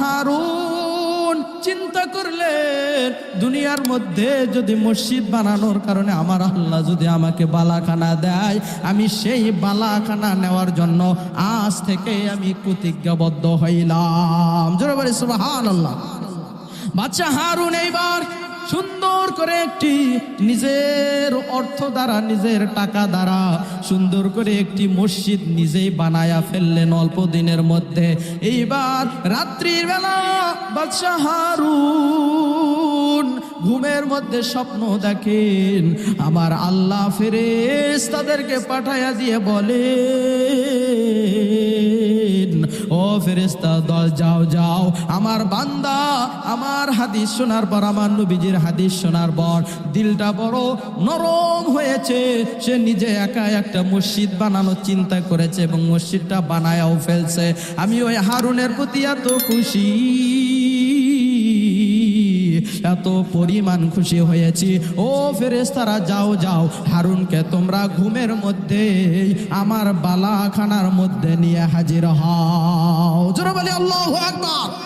হারুন চিন্তা করলেন, দুনিয়ার মধ্যে যদি মসজিদ বানানোর কারণে আমার আল্লাহ যদি আমাকে বালাখানা দেয়, আমি সেই বালাখানা নেওয়ার জন্য আজ থেকে আমি প্রতিজ্ঞাবদ্ধ হইলাম। জোরে বলি সুবহানাল্লাহ। বাদশা হারুন এইবার সুন্দর করে একটি নিজের অর্থ দ্বারা, নিজের টাকা দ্বারা সুন্দর করে একটি মসজিদ নিজেই বানায়া ফেললেন অল্প দিনের মধ্যে। এইবার রাত্রির বেলা বাদশা হারুন ঘুমের মধ্যে স্বপ্ন দেখেন, আমার আল্লাহ ফেরেশতাদেরকে পাঠায়া দিয়ে বলেন, ও ফেরেশতা দল যাও যাও, আমার বান্দা আমার হাদিস শোনার পর, আমার নবীজির হাদিস শোনার পর দিলটা বড় নরম হয়েছে, সে নিজে একা একটা মসজিদ বানানোর চিন্তা করেছে এবং মসজিদটা বানায়াও ফেলছে। আমি ওই হারুনের প্রতি এত খুশি, এত পরিমাণ খুশি হয়েছি। ও ফেরেশতারা যাও যাও, হারুনকে তোমরা ঘুমের মধ্যে আমার বালাখানার মধ্যে নিয়ে হাজির হও। জোরে বলি আল্লাহু আকবার।